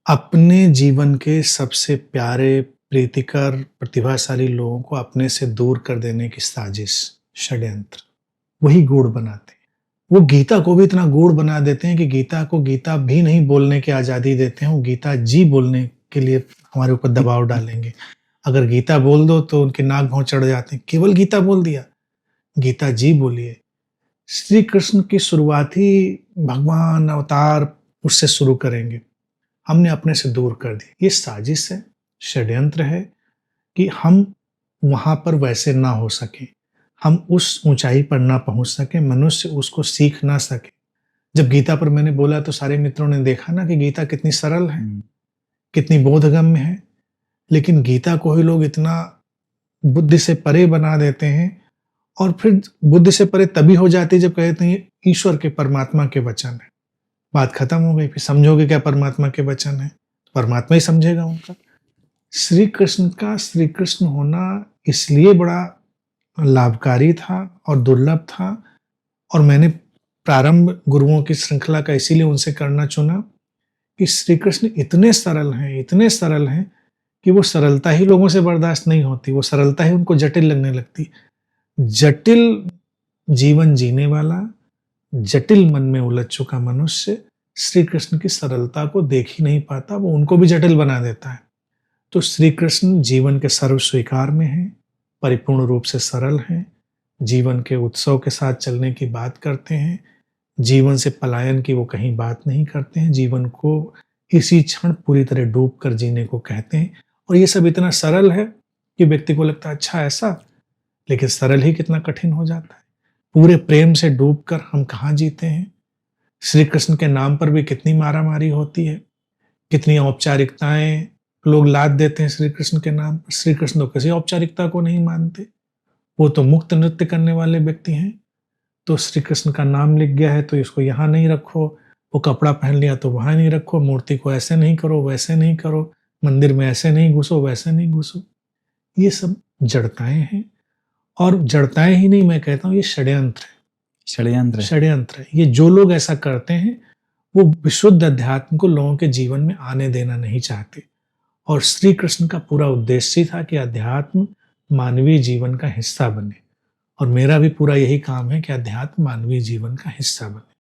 अपने जीवन के सबसे प्यारे, प्रीतिकर, प्रतिभाशाली लोगों को अपने से दूर कर देने की साजिश, षड्यंत्र, वही गूढ़ बनाते हैं। वो गीता को भी इतना गूढ़ बना देते हैं कि गीता को गीता भी नहीं बोलने की आज़ादी देते हैं, वो गीता जी बोलने के लिए हमारे ऊपर दबाव डालेंगे। अगर गीता बोल दो तो उनके नाक भौं चढ़ जाते हैं, केवल गीता बोल दिया, गीता जी बोलिए। श्री कृष्ण की शुरुआत ही भगवान अवतार उससे शुरू करेंगे, हमने अपने से दूर कर दिया। ये साजिश है, षड्यंत्र है कि हम वहां पर वैसे ना हो सके, हम उस ऊंचाई पर ना पहुंच सके, मनुष्य उसको सीख ना सके। जब गीता पर मैंने बोला तो सारे मित्रों ने देखा ना कि गीता कितनी सरल है, कितनी बोधगम्य है, लेकिन गीता को ही लोग इतना बुद्धि से परे बना देते हैं। और फिर बुद्धि से परे तभी हो जाती है जब कहते हैं ईश्वर के, परमात्मा के वचन है। बात खत्म हो गई। फिर समझोगे क्या परमात्मा के वचन है, परमात्मा ही समझेगा उनका। श्री कृष्ण का श्री कृष्ण होना इसलिए बड़ा लाभकारी था और दुर्लभ था, और मैंने प्रारंभ गुरुओं की श्रृंखला का इसीलिए उनसे करना चुना कि श्री कृष्ण इतने सरल हैं, इतने सरल हैं कि वो सरलता ही लोगों से बर्दाश्त नहीं होती, वो सरलता ही उनको जटिल लगने लगती। जटिल जीवन जीने वाला, जटिल मन में उलझ चुका मनुष्य श्री कृष्ण की सरलता को देख ही नहीं पाता, वो उनको भी जटिल बना देता है। तो श्री कृष्ण जीवन के सर्व स्वीकार में हैं, परिपूर्ण रूप से सरल हैं, जीवन के उत्सव के साथ चलने की बात करते हैं, जीवन से पलायन की वो कहीं बात नहीं करते हैं, जीवन को इसी क्षण पूरी तरह डूब कर जीने को कहते हैं। और ये सब इतना सरल है कि व्यक्ति को लगता है अच्छा ऐसा, लेकिन सरल ही कितना कठिन हो जाता है। पूरे प्रेम से डूबकर हम कहाँ जीते हैं। श्री कृष्ण के नाम पर भी कितनी मारामारी होती है, कितनी औपचारिकताएं लोग लाद देते हैं श्री कृष्ण के नाम पर। श्री कृष्ण तो किसी औपचारिकता को नहीं मानते, वो तो मुक्त नृत्य करने वाले व्यक्ति हैं। तो श्री कृष्ण का नाम लिख गया है तो इसको यहाँ नहीं रखो, वो कपड़ा पहन लिया तो वहां नहीं रखो, मूर्ति को ऐसे नहीं करो, वैसे नहीं करो, मंदिर में ऐसे नहीं घुसो, वैसे नहीं घुसो। ये सब जड़ताएं हैं, और जड़ताएं ही नहीं, मैं कहता हूँ ये षड्यंत्र है। षड्यंत्र है। ये जो लोग ऐसा करते हैं वो विशुद्ध अध्यात्म को लोगों के जीवन में आने देना नहीं चाहते। और श्री कृष्ण का पूरा उद्देश्य ही था कि अध्यात्म मानवीय जीवन का हिस्सा बने, और मेरा भी पूरा यही काम है कि अध्यात्म मानवीय जीवन का हिस्सा बने।